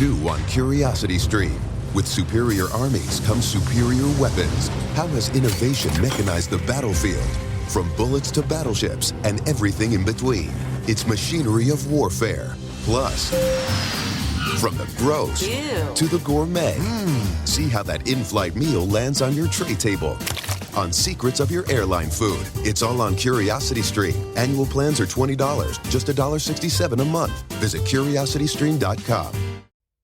too on Curiosity Stream. With superior armies comes superior weapons. How has innovation mechanized the battlefield? From bullets to battleships and everything in between. It's machinery of warfare. Plus, from the gross to the gourmet. See how that in-flight meal lands on your tray table. On secrets of your airline food. It's all on Curiosity Stream. Annual plans are $20, just $1.67 a month. Visit curiositystream.com.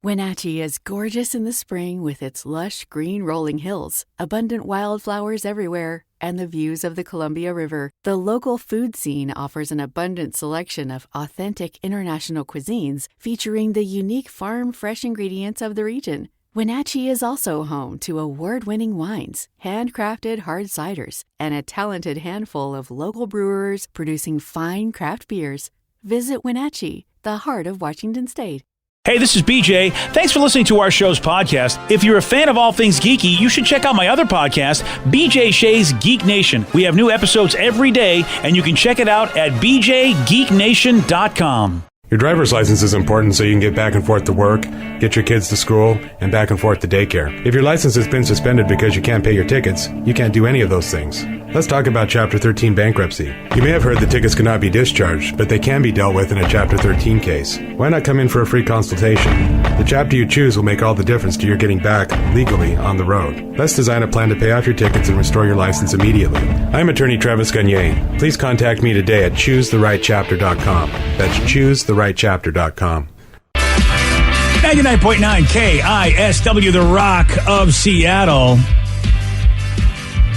Wenatchee is gorgeous in the spring with its lush green rolling hills, abundant wildflowers everywhere, and the views of the Columbia River. The local food scene offers an abundant selection of authentic international cuisines featuring the unique farm-fresh ingredients of the region. Wenatchee is also home to award-winning wines, handcrafted hard ciders, and a talented handful of local brewers producing fine craft beers. Visit Wenatchee, the heart of Washington State. Hey, this is BJ. Thanks for listening to our show's podcast. If you're a fan of all things geeky, you should check out my other podcast, BJ Shea's Geek Nation. We have new episodes every day, and you can check it out at bjgeeknation.com. Your driver's license is important so you can get back and forth to work, get your kids to school, and back and forth to daycare. If your license has been suspended because you can't pay your tickets, you can't do any of those things. Let's talk about Chapter 13 bankruptcy. You may have heard the tickets cannot be discharged, but they can be dealt with in a Chapter 13 case. Why not come in for a free consultation? The chapter you choose will make all the difference to your getting back legally on the road. Let's design a plan to pay off your tickets and restore your license immediately. I'm attorney Travis Gagne. Please contact me today at choosetherightchapter.com. That's choosetherightchapter.com. 99.9 KISW, the Rock of Seattle.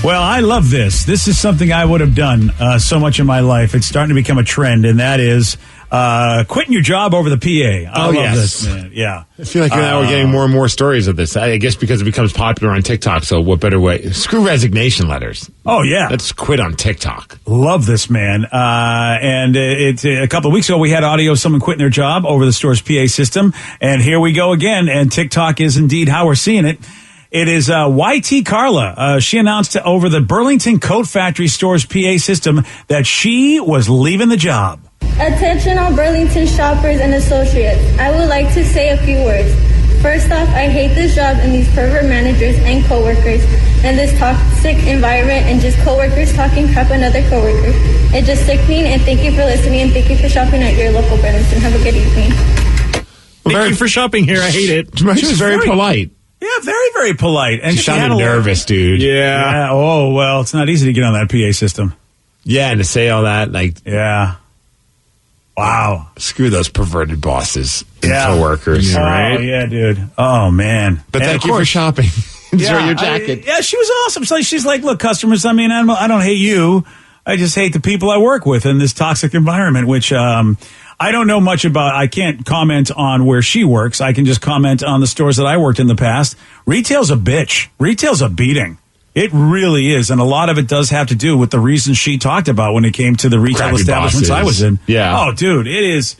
Well, I love this. This is something I would have done so much in my life. It's starting to become a trend, and that is quitting your job over the PA. I love this, man. Yeah. I feel like now we're getting more and more stories of this. I guess because it becomes popular on TikTok, so what better way? Screw resignation letters. Oh, yeah. Let's quit on TikTok. Love this, man. And it's a couple of weeks ago, we had audio of someone quitting their job over the store's PA system, and here we go again, and TikTok is indeed how we're seeing it. It is YT Carla. She announced over the Burlington Coat Factory store's PA system that she was leaving the job. Attention all Burlington shoppers and associates. I would like to say a few words. First off, I hate this job and these pervert managers and coworkers and this toxic environment and just coworkers talking crap on other coworkers. It's just sickening, and thank you for listening and thank you for shopping at your local Burlington. Have a good evening. Thank you for shopping here. I hate it. She was very polite. Yeah, very, very polite. And she sounded nervous, dude. Yeah. Oh, well, it's not easy to get on that PA system. Yeah, and to say all that, like... Yeah. Wow. Screw those perverted bosses and Yeah. coworkers. Yeah, right? Oh, yeah, dude. Oh, man. But and thank you for shopping. Enjoy your jacket. She was awesome. So she's like, look, customers, I mean, I don't hate you. I just hate the people I work with in this toxic environment, which I don't know much about. I can't comment on where she works. I can just comment on the stores that I worked in the past. Retail's a bitch. Retail's a beating. It really is. And a lot of it does have to do with the reasons she talked about when it came to the retail Crappy establishments bosses. I was in. Yeah. Oh, dude, it's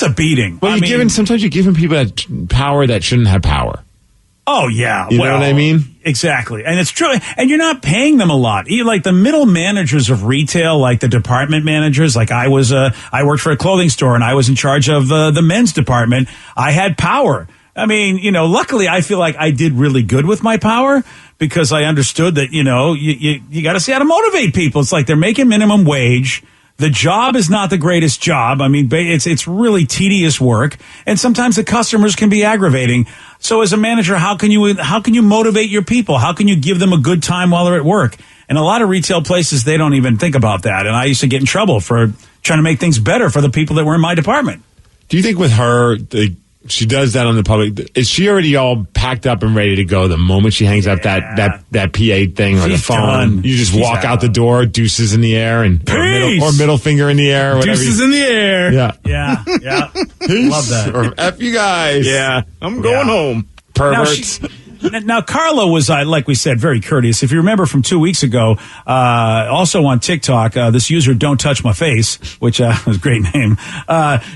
a beating. Well, sometimes you're giving people that power that shouldn't have power. Oh, yeah. You know what I mean? Exactly. And it's true. And you're not paying them a lot. Like the middle managers of retail, like the department managers, like I worked for a clothing store and I was in charge of the men's department. I had power. I mean, luckily I feel like I did really good with my power because I understood that, you got to see how to motivate people. It's like they're making minimum wage. The job is not the greatest job. I mean, it's really tedious work, and sometimes the customers can be aggravating. So as a manager, how can you motivate your people? How can you give them a good time while they're at work? And a lot of retail places, they don't even think about that. And I used to get in trouble for trying to make things better for the people that were in my department. Do you think with her, she does that on the public? Is she already all packed up and ready to go the moment she hangs up that PA thing or the phone? Done. You just walk out the door, deuces in the air, and or middle finger in the air. Or deuces in the air. Yeah. Yeah. Peace. Love that. Or F you guys. Yeah. I'm going home. Perverts. Now, Carla was, like we said, very courteous. If you remember from 2 weeks ago, also on TikTok, this user, Don't Touch My Face, which was a great name,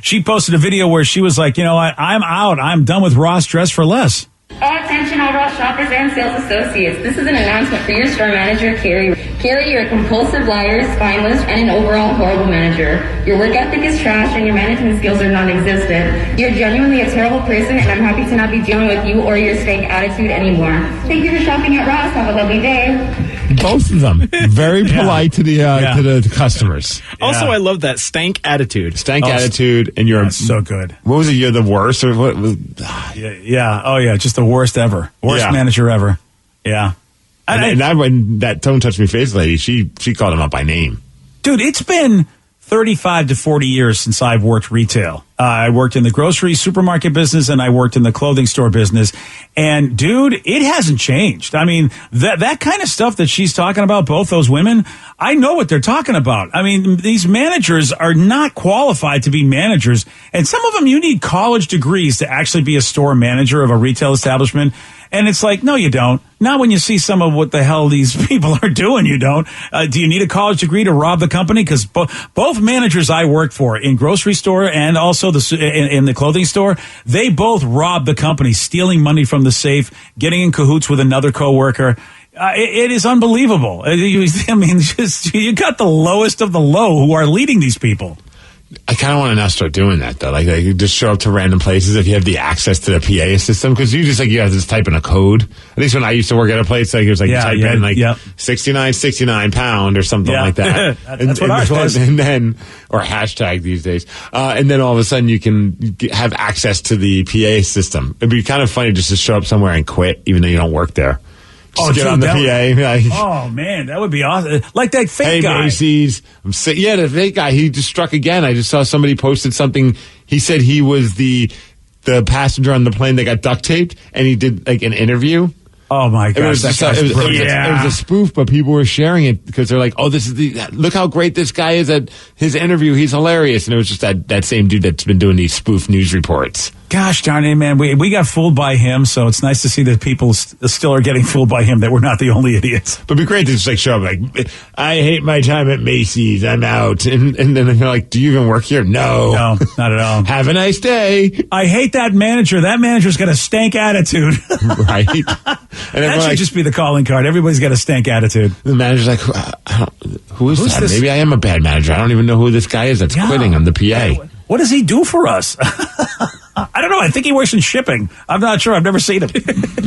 she posted a video where she was like, I'm out. I'm done with Ross Dress for Less. Attention all Ross shoppers and sales associates. This is an announcement for your store manager, Carrie. Carrie, you're a compulsive liar, spineless, and an overall horrible manager. Your work ethic is trash and your management skills are non-existent. You're genuinely a terrible person and I'm happy to not be dealing with you or your stank attitude anymore. Thank you for shopping at Ross. Have a lovely day. Both of them very polite to the customers. Also, I love that stank attitude. Attitude, and you're so good. What was it? You're the worst, or what was? Yeah. Oh yeah, just the worst ever. Worst manager ever. Yeah. And when that Tone Touch Me Face lady, she called him up by name. Dude, it's been 35 to 40 years since I've worked retail. I worked in the grocery supermarket business and I worked in the clothing store business. And dude, it hasn't changed. I mean, that kind of stuff that she's talking about, both those women, I know what they're talking about. I mean, these managers are not qualified to be managers. And some of them, you need college degrees to actually be a store manager of a retail establishment. And it's like, no, you don't. Not when you see some of what the hell these people are doing, you don't. Do you need a college degree to rob the company? Because both managers I worked for in grocery store and also in the clothing store, they both robbed the company, stealing money from the safe, getting in cahoots with another coworker. It is unbelievable. I mean, you got the lowest of the low who are leading these people. I kind of want to now start doing that, though. Like, you just show up to random places if you have the access to the PA system. Because you have to just type in a code. At least when I used to work at a place, like, it was like, you type in, 69 pound or something like that. That's what ours was. And then, or hashtag these days. And then all of a sudden you can have access to the PA system. It'd be kind of funny just to show up somewhere and quit, even though you don't work there. Get on the PA. Oh, man, that would be awesome. Like that fake guy. Hey, Macy's. I'm sick. Yeah, the fake guy. He just struck again. I just saw somebody posted something. He said he was the passenger on the plane that got duct taped, and he did like an interview. Oh, my gosh. It was a spoof, but people were sharing it because they're like, oh, look how great this guy is at his interview. He's hilarious. And it was just that same dude that's been doing these spoof news reports. Gosh darn it, man. We got fooled by him, so it's nice to see that people still are getting fooled by him, that we're not the only idiots. But it'd be great to just like show up like, I hate my time at Macy's. I'm out. And then they're like, do you even work here? No, not at all. Have a nice day. I hate that manager. That manager's got a stank attitude. Right. And that should just be the calling card. Everybody's got a stank attitude. The manager's like, who's that? This? Maybe I am a bad manager. I don't even know who this guy is that's quitting on the PA. What does he do for us? I don't know. I think he works in shipping. I'm not sure. I've never seen him.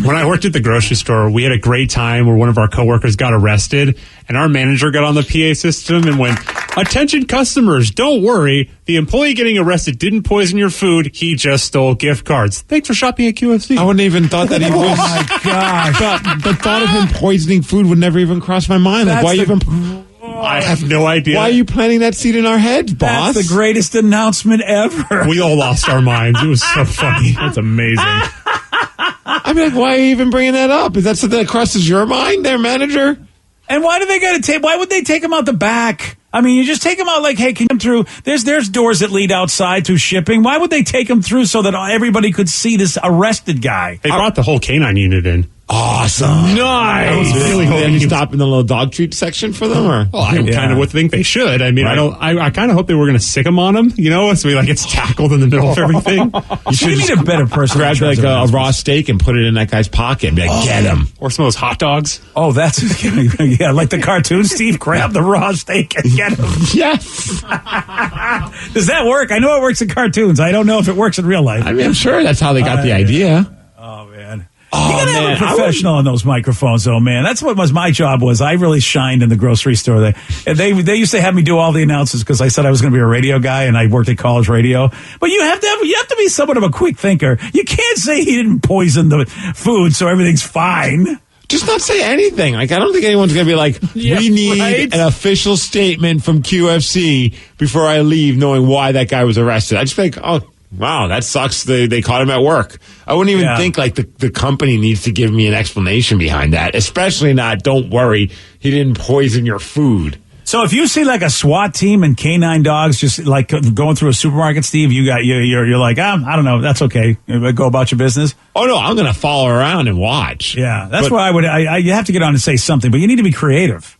When I worked at the grocery store, we had a great time where one of our coworkers got arrested, and our manager got on the PA system and went, attention customers, don't worry. The employee getting arrested didn't poison your food. He just stole gift cards. Thanks for shopping at QFC. I wouldn't even thought that he was. Oh, my gosh. The thought of him poisoning food would never even cross my mind. Like, why even... I have no idea. Why are you planting that seed in our heads, boss? That's the greatest announcement ever. We all lost our minds. It was so funny. That's amazing. I mean, like, why are you even bringing that up? Is that something that crosses your mind, there, manager? And why do they got to take? Why would they take him out the back? I mean, you just take him out like, hey, can you come through? There's doors that lead outside to shipping. Why would they take him through so that everybody could see this arrested guy? They brought the whole canine unit in. Awesome. Nice. I was really hoping you stop in the little dog treat section for them, or? Well, I kind of would think they should. I mean, right. I kind of hope they were going to sick him on him, so he like gets tackled in the middle of everything. You should need a better person. Grab like a raw steak and put it in that guy's pocket and be like, get him. Or some of those hot dogs. Oh, that's, like the cartoon, Steve, grab the raw steak and get him. Yes. Does that work? I know it works in cartoons. I don't know if it works in real life. I mean, I'm sure that's how they got the idea. Oh, man. You gotta have a professional on those microphones, though, man. That's what my job was. I really shined in the grocery store. They used to have me do all the announcements because I said I was going to be a radio guy, and I worked at college radio. But you have to be somewhat of a quick thinker. You can't say he didn't poison the food, so everything's fine. Just not say anything. Like, I don't think anyone's going to be like, we need an official statement from QFC before I leave, knowing why that guy was arrested. I just think, oh. Wow, that sucks. They caught him at work. I wouldn't even think like the company needs to give me an explanation behind that, especially not, don't worry, he didn't poison your food. So if you see like a SWAT team and canine dogs just like going through a supermarket, Steve, you're like, I don't know, that's okay. Go about your business. Oh no, I'm going to follow around and watch. Yeah, that's why you have to get on and say something, but you need to be creative.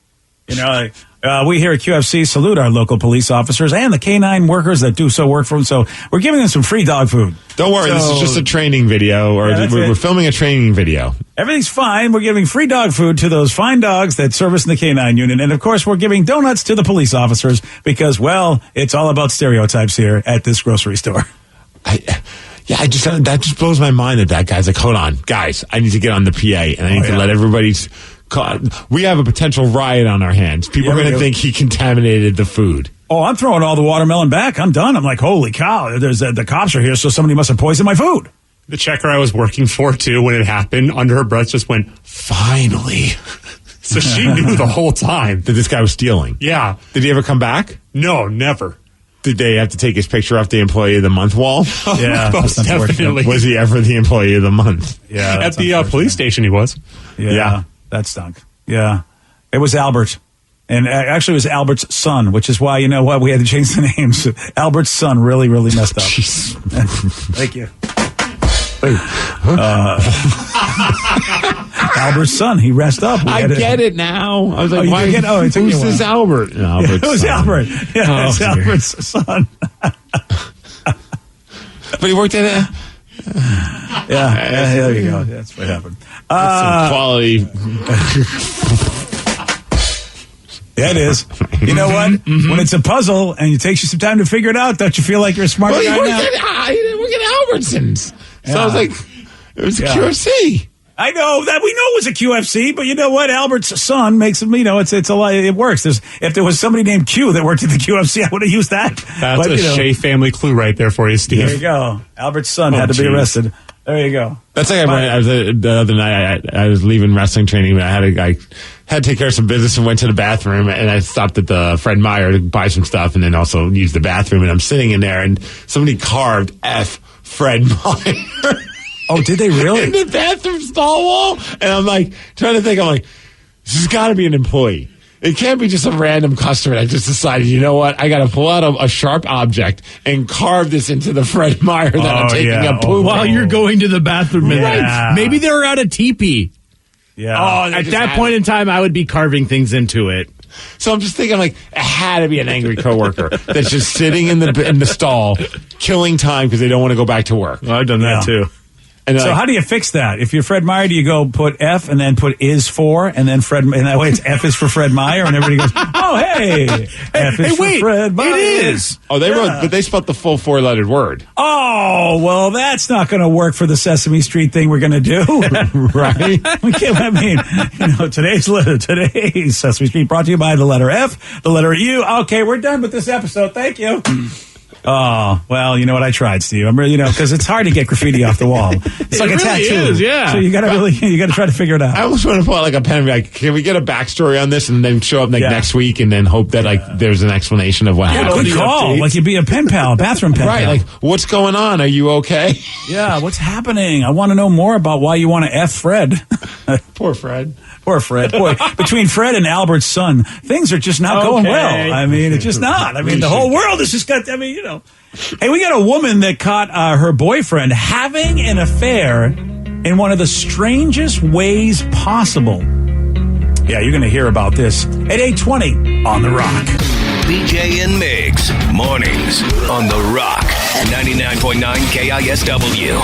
We here at QFC salute our local police officers and the canine workers that do so work for them. So we're giving them some free dog food. Don't worry, this is just a training video, or we're filming a training video. Everything's fine. We're giving free dog food to those fine dogs that service in the canine unit. And, of course, we're giving donuts to the police officers because, well, it's all about stereotypes here at this grocery store. That just blows my mind that guy's like, hold on, guys, I need to get on the PA, and I need to let everybody... We have a potential riot on our hands. People are going to think he contaminated the food. Oh, I'm throwing all the watermelon back. I'm done. I'm like, holy cow, the cops are here, so somebody must have poisoned my food. The checker I was working for, too, when it happened, under her breath just went, finally. So she knew the whole time. That this guy was stealing? Yeah. Did he ever come back? No, never. Did they have to take his picture off the Employee of the Month wall? Yeah, most definitely. Was he ever the Employee of the Month? Yeah. At the police station he was. Yeah. That stunk. Yeah. It was Albert. And actually, it was Albert's son, which is why, you know what, we had to change the names. Albert's son really, really messed up. Thank you. Albert's son, he messed up. I get it now. I was like, why? Who's this Albert? No, it was Albert. Yeah, it's Albert's son. But he worked at it. Yeah, there you go. That's what happened. Some quality. Yeah, it is. You know what? Mm-hmm. When it's a puzzle and it takes you some time to figure it out, don't you feel like you're a smart guy now? He didn't work at Albertsons. So I was like, it was a QFC. I know that we know it was a QFC, but you know what? Albert's son makes him, it's a lot. It works. If there was somebody named Q that worked at the QFC, I would have used that. That's a Shea family clue right there for you, Steve. There you go. Albert's son had to be arrested. There you go. That's like the other night. I was leaving wrestling training, but I had to take care of some business and went to the bathroom, and I stopped at the Fred Meyer to buy some stuff, and then also used the bathroom. And I'm sitting in there, and somebody carved F Fred Meyer. Oh, did they really? In the bathroom stall wall? And I'm like, trying to think, this has got to be an employee. It can't be just a random customer that just decided, you know what, I got to pull out a sharp object and carve this into the Fred Meyer that I'm taking a poop. While you're going to the bathroom. Yeah. Maybe they're at a teepee. Yeah. At that point in time, I would be carving things into it. So I'm just thinking, it had to be an angry coworker that's just sitting in the stall, killing time because they don't want to go back to work. Well, I've done that too. And so how do you fix that? If you're Fred Meyer, do you go put F and then put is for, and then Fred, and that way it's F is for Fred Meyer, and everybody goes, oh, hey, F is for Fred Meyer. It is. Oh, they wrote, but they spelled the full 4-lettered word. Oh, well, that's not going to work for the Sesame Street thing we're going to do. Right? We can't, today's Sesame Street brought to you by the letter F, the letter U. Okay, we're done with this episode. Thank you. Oh, well, you know what? I tried, Steve. I'm really, because it's hard to get graffiti off the wall. It's like a tattoo. Is, yeah. So you got to try to figure it out. I almost want to pull out a pen and be can we get a backstory on this and then show up next week and then hope that there's an explanation of what happened. Good call. Updates. You'd be a pen pal, a bathroom pen pal. What's going on? Are you okay? Yeah, what's happening? I want to know more about why you want to F Fred. Poor Fred. Poor Fred. Boy, between Fred and Albert's son, things are just not going well. It's just not. The whole world has just got, Hey, we got a woman that caught her boyfriend having an affair in one of the strangest ways possible. Yeah, you're going to hear about this at 8:20 on The Rock. BJ and Migs, mornings on The Rock, 99.9 KISW.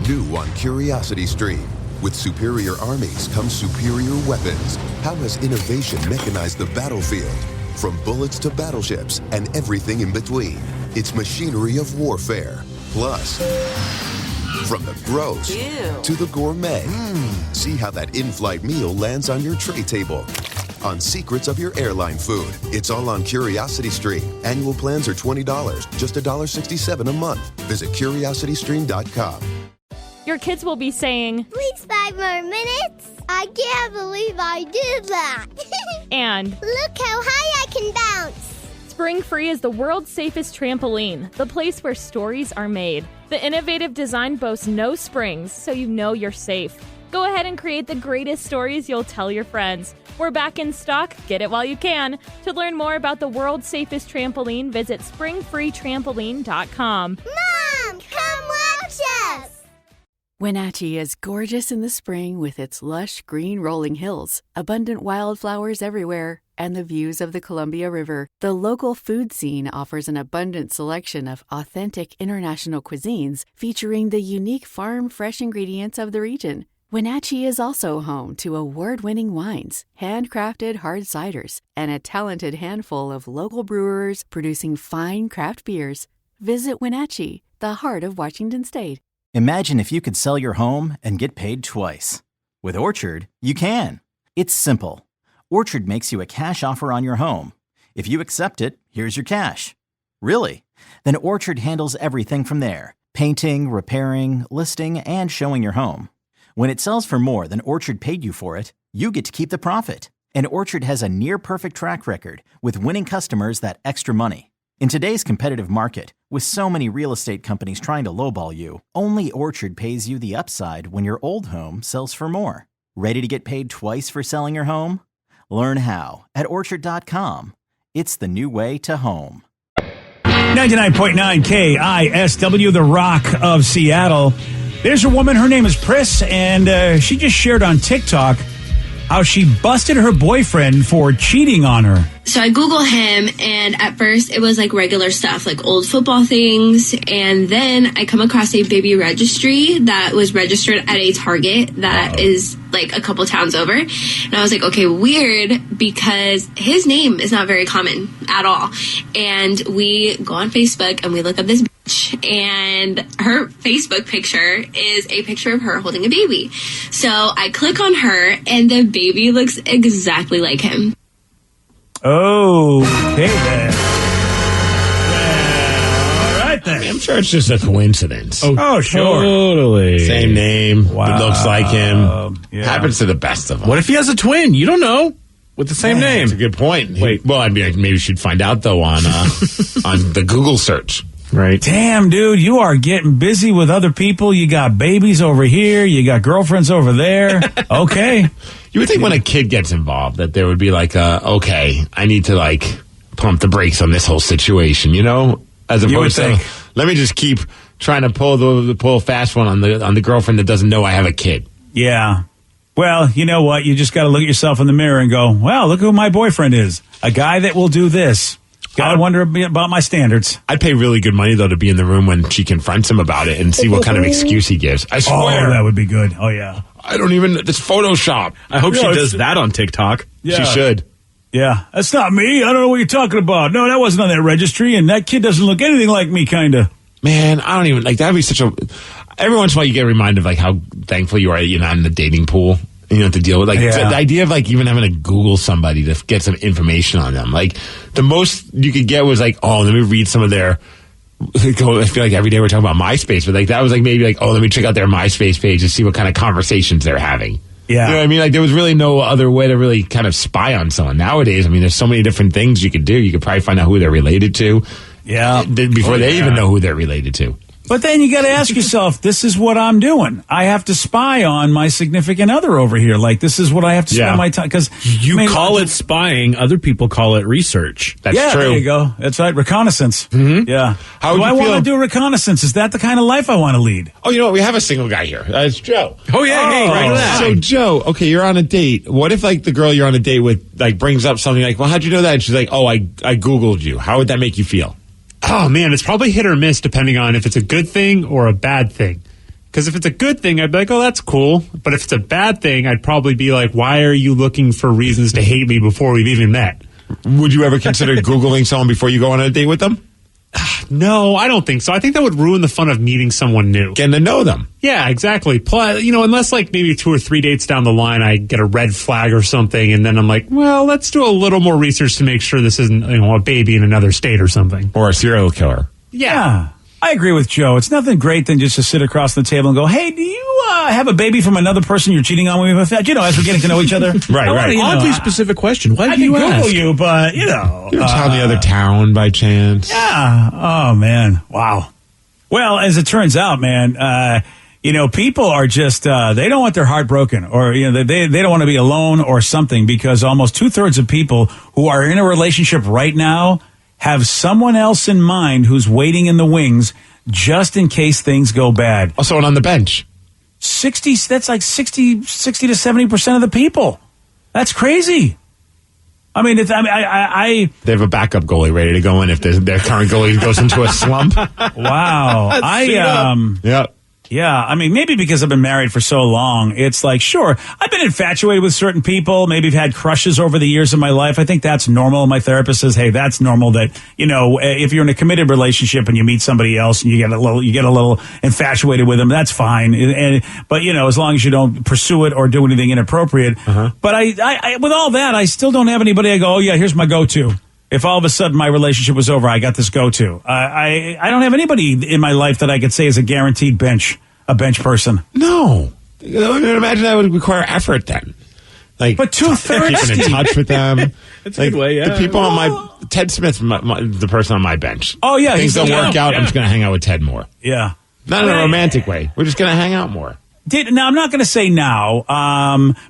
New on Curiosity Stream. With superior armies comes superior weapons. How has innovation mechanized the battlefield? From bullets to battleships and everything in between. It's machinery of warfare. Plus, from the gross to the gourmet. See how that in-flight meal lands on your tray table. On secrets of your airline food. It's all on Curiosity Stream. Annual plans are $20, just $1.67 a month. Visit curiositystream.com. Your kids will be saying, please 5 more minutes. I can't believe I did that. And look how high I can bounce. Spring Free is the world's safest trampoline, the place where stories are made. The innovative design boasts no springs, so you know you're safe. Go ahead and create the greatest stories you'll tell your friends. We're back in stock. Get it while you can. To learn more about the world's safest trampoline, visit springfreetrampoline.com. Mom, come watch us. Wenatchee is gorgeous in the spring with its lush green rolling hills, abundant wildflowers everywhere, and the views of the Columbia River. The local food scene offers an abundant selection of authentic international cuisines featuring the unique farm-fresh ingredients of the region. Wenatchee is also home to award-winning wines, handcrafted hard ciders, and a talented handful of local brewers producing fine craft beers. Visit Wenatchee, the heart of Washington State. Imagine if you could sell your home and get paid twice. With Orchard, you can. It's simple. Orchard makes you a cash offer on your home. If you accept it, here's your cash. Really? Then Orchard handles everything from there. Painting, repairing, listing, and showing your home. When it sells for more than Orchard paid you for it, you get to keep the profit. And Orchard has a near-perfect track record with winning customers that extra money. In today's competitive market, with so many real estate companies trying to lowball you, only Orchard pays you the upside when your old home sells for more. Ready to get paid twice for selling your home? Learn how at Orchard.com. It's the new way to home. 99.9 KISW, the Rock of Seattle. There's a woman, her name is Pris, and she just shared on TikTok how she busted her boyfriend for cheating on her. So I Google him, and at first it was like regular stuff, like old football things. And then I come across a baby registry that was registered at a Target that is like a couple towns over. And I was like, okay, weird, because his name is not very common at all. And we go on Facebook and we look up this bitch, and her Facebook picture is a picture of her holding a baby. So I click on her, and the baby looks exactly like him. Oh, okay then. All right then. I'm sure it's just a coincidence. Oh, sure. Totally. Same name. Wow. It looks like him. Yeah. Happens to the best of them. What if he has a twin? You don't know. With the same name. That's a good point. Wait. Well, I mean, maybe you should find out, though, on on the Google search. Right. Damn, dude, you are getting busy with other people. You got babies over here. You got girlfriends over there. Okay. You would think when a kid gets involved that there would be like, okay, I need to like pump the brakes on this whole situation, you know? As opposed to, let me just keep trying to pull a fast one on the girlfriend that doesn't know I have a kid. Yeah. Well, you know what? You just got to look at yourself in the mirror and go, well, look who my boyfriend is. A guy that will do this. Got to wonder about my standards. I'd pay really good money, though, to be in the room when she confronts him about it and see what kind of excuse he gives. I swear. Oh, that would be good. Oh, yeah. I don't even, it's Photoshop. I hope she does that on TikTok. Yeah. She should. Yeah. That's not me. I don't know what you're talking about. No, that wasn't on that registry, and that kid doesn't look anything like me, kind of. Man, I don't even, like, that'd be such a, every once in a while you get reminded of, like, how thankful you are that you're not in the dating pool. You don't have to deal with, like, the idea of, like, even having to Google somebody to get some information on them. Like, the most you could get was, like, oh, let me read some of their, I feel like every day we're talking about MySpace, but, like, that was, like, maybe, like, oh, let me check out their MySpace page to see what kind of conversations they're having. Yeah. You know what I mean? Like, there was really no other way to really kind of spy on someone. Nowadays, I mean, there's so many different things you could do. You could probably find out who they're related to. Yeah. Before they even know who they're related to. But then you got to ask yourself, this is what I'm doing. I have to spy on my significant other over here. Like, this is what I have to spend my time. Because you call it spying. Other people call it research. That's true. There you go. That's right. Reconnaissance. Mm-hmm. Yeah. How do I want to do reconnaissance? Is that the kind of life I want to lead? Oh, you know what? We have a single guy here. It's Joe. Oh, yeah. Hey, right to that. So, Joe, okay, you're on a date. What if, like, the girl you're on a date with, like, brings up something like, well, how'd you know that? And she's like, oh, I Googled you. How would that make you feel? Oh, man, it's probably hit or miss depending on if it's a good thing or a bad thing. Because if it's a good thing, I'd be like, oh, that's cool. But if it's a bad thing, I'd probably be like, why are you looking for reasons to hate me before we've even met? Would you ever consider Googling someone before you go on a date with them? No, I don't think so. I think that would ruin the fun of meeting someone new. Getting to know them. Yeah, exactly. Plus, you know, unless like maybe 2 or 3 dates down the line, I get a red flag or something, and then I'm like, well, let's do a little more research to make sure this isn't, you know, a baby in another state or something. Or a serial killer. Yeah. I agree with Joe. It's nothing great than just to sit across the table and go, hey, do you have a baby from another person you're cheating on with? You know, as we're getting to know each other. Right. Oddly specific question. Why do you ask? I can Google you, but, you know. You're telling the other town by chance. Yeah. Oh, man. Wow. Well, as it turns out, man, you know, people are just, they don't want their heart broken, or, you know, they don't want to be alone or something, because almost 2/3 of people who are in a relationship right now have someone else in mind who's waiting in the wings just in case things go bad. Oh, someone on the bench. That's like 60 to 70% of the people. That's crazy. I mean, they have a backup goalie ready to go in if their current goalie goes into a slump. Wow. Yeah, I mean, maybe because I've been married for so long, it's like, sure, I've been infatuated with certain people, maybe I've had crushes over the years of my life. I think that's normal. My therapist says, hey, that's normal that, if you're in a committed relationship and you meet somebody else and you get a little infatuated with them, that's fine. But as long as you don't pursue it or do anything inappropriate. But I with all that, I still don't have anybody I go, oh yeah, here's my go-to. If all of a sudden my relationship was over, I got this go-to. I don't have anybody in my life that I could say is a guaranteed a bench person. No. Imagine that would require effort then. But 2/3 keeping in touch with them. It's a good way, yeah. The people on Ted Smith's the person on my bench. Oh, yeah. Things don't work out, I'm just going to hang out with Ted more. Yeah. Not in a romantic way. We're just going to hang out more. Now I'm not going to say now,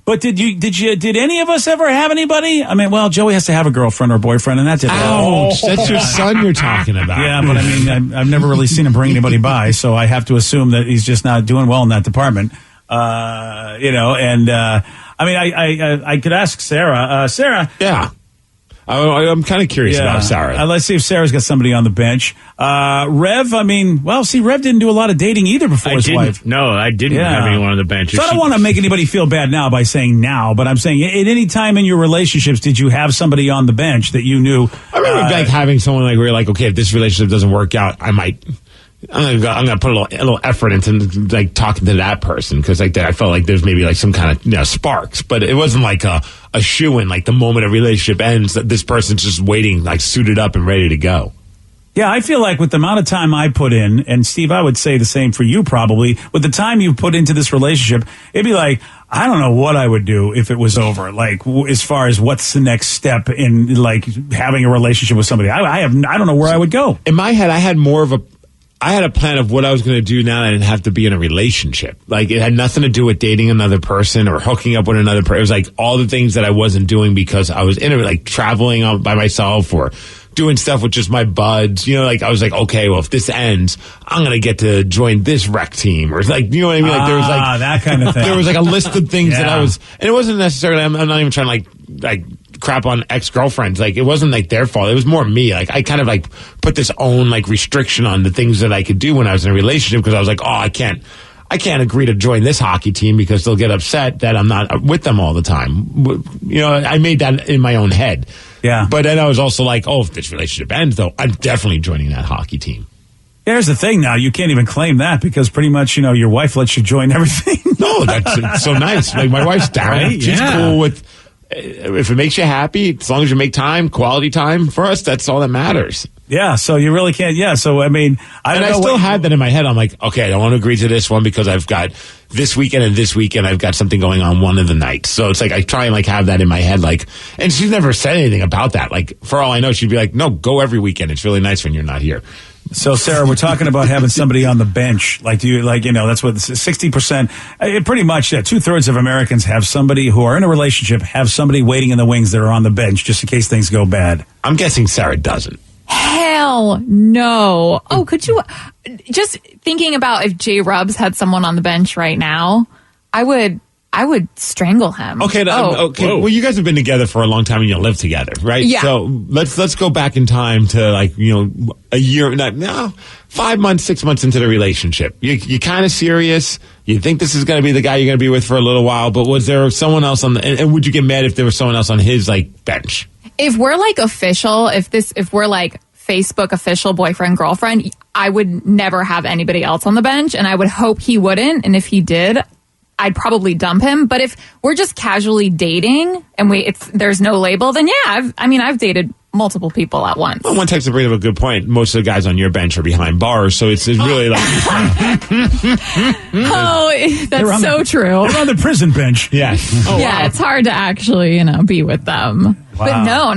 but did any of us ever have anybody? I mean, well, Joey has to have a girlfriend or boyfriend, and that didn't. Ouch! That's your son you're talking about. Yeah, but I mean, I've never really seen him bring anybody by, so I have to assume that he's just not doing well in that department. I could ask Sarah. Sarah, yeah. I'm kind of curious about Sarah. Let's see if Sarah's got somebody on the bench. Rev, Rev didn't do a lot of dating either before his wife. No, I didn't have anyone on the bench. So I don't want to make anybody feel bad now by saying now, but I'm saying at any time in your relationships, did you have somebody on the bench that you knew? I remember having someone where you're like, okay, if this relationship doesn't work out, I'm gonna put a little effort into talking to that person because I felt like there's maybe some kind of sparks, but it wasn't like a shoo-in. The moment a relationship ends, that this person's just waiting, suited up and ready to go. Yeah, I feel like with the amount of time I put in, and Steve, I would say the same for you probably, with the time you put into this relationship, it'd be like, I don't know what I would do if it was over. As far as what's the next step in having a relationship with somebody, I don't know where I would go. In my head, I had a plan of what I was going to do now that I didn't have to be in a relationship. It had nothing to do with dating another person or hooking up with another person. It was all the things that I wasn't doing because I was in it, traveling by myself or doing stuff with just my buds. I was like, okay, well, if this ends, I'm going to get to join this rec team. Or you know what I mean? There was that kind of thing. There was a list of things that I was, and it wasn't necessarily, I'm not even trying to crap on ex-girlfriends. It wasn't their fault. It was more me. I kind of put this own restriction on the things that I could do when I was in a relationship because I was like, oh, I can't agree to join this hockey team because they'll get upset that I'm not with them all the time. I made that in my own head. Yeah. But then I was also like, oh, if this relationship ends though, I'm definitely joining that hockey team. Here's the thing now, you can't even claim that because pretty much, your wife lets you join everything. No, that's so nice. My wife's down. Right? She's cool with, if it makes you happy, as long as you make time, quality time for us, that's all that matters. Yeah, so you really can't. Yeah, so I still had that in my head. I'm like, okay, I don't want to agree to this one because I've got this weekend and this weekend I've got something going on one of the nights. So it's I try and have that in my head. And she's never said anything about that. For all I know, she'd be like, no, go every weekend. It's really nice when you're not here. So, Sarah, we're talking about having somebody on the bench. That's what 60%, pretty much 2/3 of Americans have somebody who are in a relationship, have somebody waiting in the wings that are on the bench just in case things go bad. I'm guessing Sarah doesn't. Hell no. Oh, could you, just thinking about if J Rubs had someone on the bench right now, I would strangle him. Okay. Okay. Well, you guys have been together for a long time and you live together, right? Yeah. So let's go back in time to a year, 5 months, 6 months into the relationship. You're kind of serious. You think this is going to be the guy you're going to be with for a little while, but was there someone else and would you get mad if there was someone else on his bench? If we're official, if we're Facebook official boyfriend, girlfriend, I would never have anybody else on the bench and I would hope he wouldn't. And if he did, I'd probably dump him. But if we're just casually dating and there's no label, then yeah, I've dated multiple people at once. Well, one texter to bring up a good point. Most of the guys on your bench are behind bars, so it's really that's so true. They're on the prison bench. Yeah. Yeah, it's hard to actually, be with them. Wow. But no,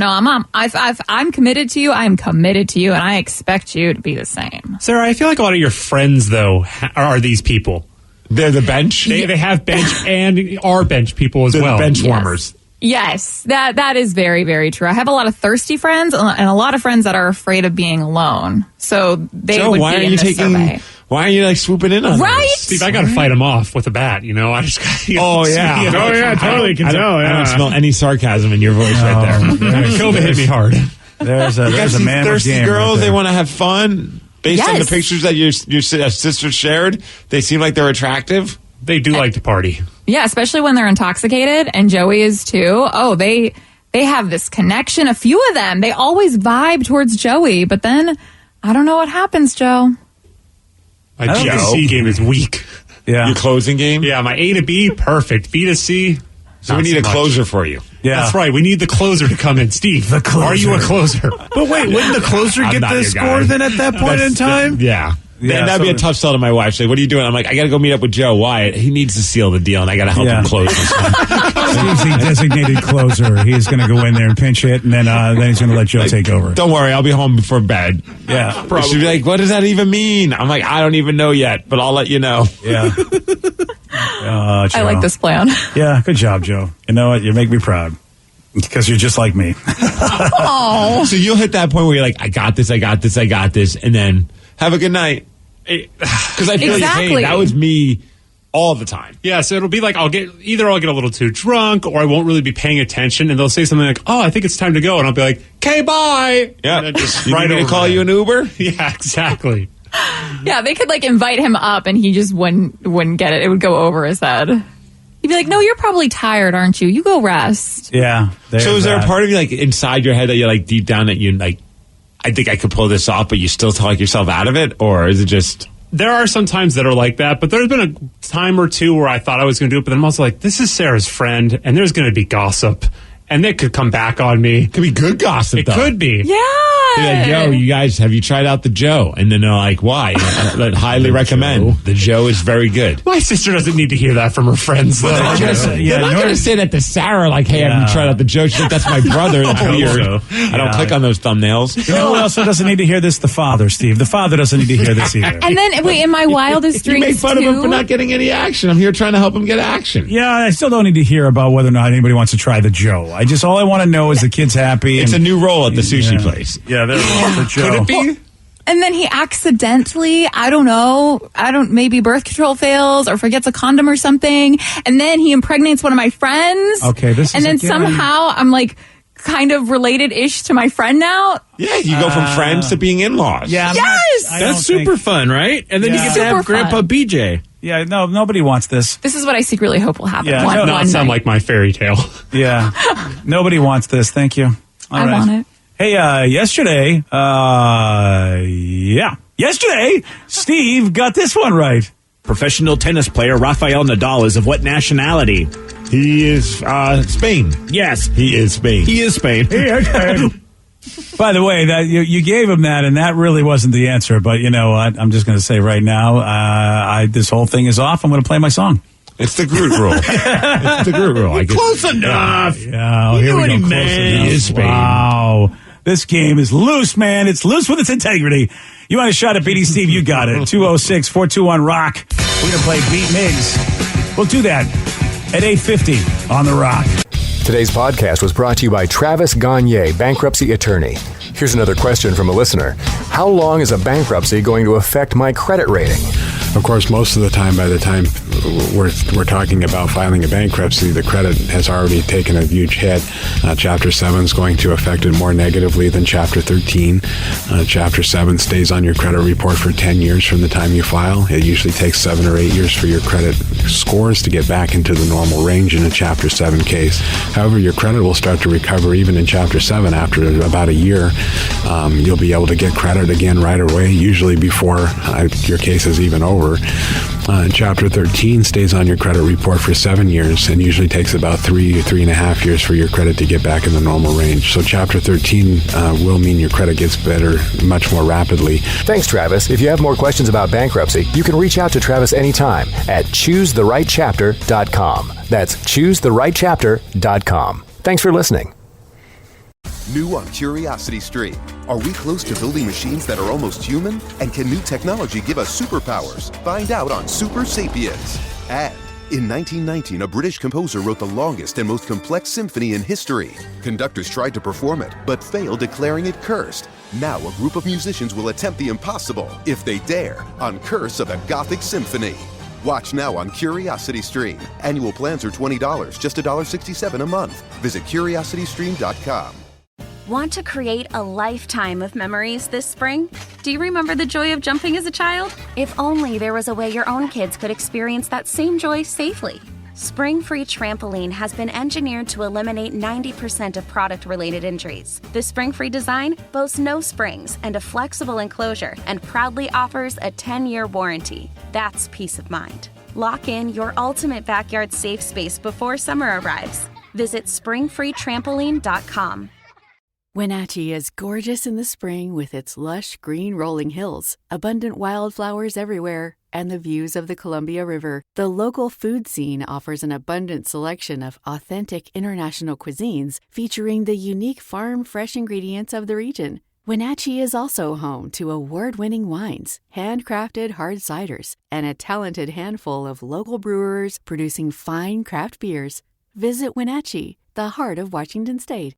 I'm committed to you. I'm committed to you, and I expect you to be the same. Sarah, I feel like a lot of your friends, though, are these people. They're the bench? They have bench and are bench people as well. The bench warmers. Yes, that is very, very true. I have a lot of thirsty friends and a lot of friends that are afraid of being alone. So they would be in this survey. Why are you like swooping in on Right? those? Steve, I got to fight him off with a bat. I just got. Oh yeah, Totally can tell. I don't smell any sarcasm in your voice right there. Kobe hit me hard. There's a man with thirsty game girls. right They want to have fun. Based on the Yes. pictures that your sister shared, they seem like they're attractive. They do like to party. Yeah, especially when they're intoxicated, and Joey is too. Oh, they have this connection. A few of them, they always vibe towards Joey, but then I don't know what happens, Joe. My B to C game is weak. Yeah. Your closing game. Yeah, my A to B, perfect. B to C. So we need a closer for you. Yeah. That's right. We need the closer to come in. Steve, The closer. are you a closer? But wait, wouldn't the closer I'm get not the your score guy. then at that point in time? Yeah. Yeah, That'd be a so- tough sell to my wife. Say, what are you doing? I'm like, I got to go meet up with Joe Wyatt. He needs to seal the deal, and I got to help him close this one. Steve's the designated closer. He's going to go in there and pinch hit, and then he's going to let Joe take over. Don't worry, I'll be home before bed. Yeah, She'll be like, what does that even mean? I'm like, I don't even know yet, but I'll let you know. Yeah. I like this plan. Yeah, good job, Joe. You know what? You make me proud because you're just like me. Oh, So you'll hit that point where you're like, I got this, and then have a good night. Because I feel Exactly. like, hey, that was me all the time. Yeah, so it'll be like I'll get a little too drunk, or I won't really be paying attention, and they'll say something like, "Oh, I think it's time to go," and I'll be like, "Okay, bye." Yeah. And then just You right need me to over call it. you an Uber? Yeah, exactly. yeah, they could like invite him up, and he just wouldn't get it. It would go over his head. He'd be like, "No, you're probably tired, aren't you? You go rest." Yeah. So is there a that. part of you like inside your head that you're like deep down that you like, I think I could pull this off, but you still talk yourself out of it? Or is it just... There are some times that are like that, but there's been a time or two where I thought I was going to do it, but then I'm also like, this is Sarah's friend, and there's going to be gossip, and they could come back on me. Could be good gossip, It though. could be. Yeah. They're like, yo, you guys, have you tried out the Joe? And then they're like, why? I highly recommend. The Joe is very good. My sister doesn't need to hear that from her friends, though. They're They're not going to say that to Sarah, like, hey, have Yeah. you tried out the Joe? She's like, that's my brother. That's I hope weird. so. I don't click on those thumbnails. You know who else doesn't need to hear this? The father, Steve. The father doesn't need to hear this either. And then wait, in my wildest You dreams make fun of him too- for not getting any action. I'm here trying to help him get action. Yeah, I still don't need to hear about whether or not anybody wants to try the Joe. All I want to know is the kid's happy. It's a and, new role at the sushi yeah. place. Yeah, there's the Joe. Could it be? And then he accidentally, maybe birth control fails or forgets a condom or something. And then he impregnates one of my friends. Okay, this is And then again- somehow I'm like kind of related-ish to my friend now. Yeah, you go from friends to being in-laws. Yeah, I'm Yes! not- I don't That's super think- fun, right? And then Yeah. you get to Super have Grandpa fun. BJ. Yeah, no, nobody wants this. This is what I secretly hope will happen. Yeah, one, no, Not one sound night. like my fairy tale. Yeah, nobody wants this. Thank you. All I right. want it. Hey, yesterday, Steve got this one right. Professional tennis player Rafael Nadal is of what nationality? He is Spain. Yes, He is Spain. he is Spain. By the way, that you gave him that, and that really wasn't the answer. But you know what? I'm just going to say right now, this whole thing is off. I'm going to play my song. It's the Groot rule. It's the Groot rule. I guess. Close enough. Yeah, You here knew we what go. he Close meant. enough. He is Spain. Wow. This game is loose, man. It's loose with its integrity. You want a shot at beating Steve? You got it. 206-421-ROCK. We're going to play Beat Migs. We'll do that at 8:50 on The Rock. Today's podcast was brought to you by Travis Gagne, bankruptcy attorney. Here's another question from a listener. How long is a bankruptcy going to affect my credit rating? Of course, most of the time, by the time we're talking about filing a bankruptcy, the credit has already taken a huge hit. Chapter 7 is going to affect it more negatively than Chapter 13. Chapter 7 stays on your credit report for 10 years from the time you file. It usually takes 7 or 8 years for your credit scores to get back into the normal range in a Chapter 7 case. However, your credit will start to recover even in Chapter 7 after about a year. You'll be able to get credit again right away, usually before your case is even over. Chapter 13 stays on your credit report for 7 years and usually takes about 3.5 years for your credit to get back in the normal range. So Chapter 13 will mean your credit gets better much more rapidly. Thanks, Travis. If you have more questions about bankruptcy, you can reach out to Travis anytime at choosetherightchapter.com. That's choosetherightchapter.com. Thanks for listening. New on Curiosity Stream. Are we close to building machines that are almost human? And can new technology give us superpowers? Find out on Super Sapiens. And in 1919, a British composer wrote the longest and most complex symphony in history. Conductors tried to perform it, but failed, declaring it cursed. Now a group of musicians will attempt the impossible, if they dare, on Curse of a Gothic Symphony. Watch now on Curiosity Stream. Annual plans are $20, just $1.67 a month. Visit curiositystream.com. Want to create a lifetime of memories this spring? Do you remember the joy of jumping as a child? If only there was a way your own kids could experience that same joy safely. Spring Free Trampoline has been engineered to eliminate 90% of product-related injuries. The Spring Free design boasts no springs and a flexible enclosure and proudly offers a 10-year warranty. That's peace of mind. Lock in your ultimate backyard safe space before summer arrives. Visit springfreetrampoline.com. Wenatchee is gorgeous in the spring with its lush green rolling hills, abundant wildflowers everywhere, and the views of the Columbia River. The local food scene offers an abundant selection of authentic international cuisines featuring the unique farm-fresh ingredients of the region. Wenatchee is also home to award-winning wines, handcrafted hard ciders, and a talented handful of local brewers producing fine craft beers. Visit Wenatchee, the heart of Washington State.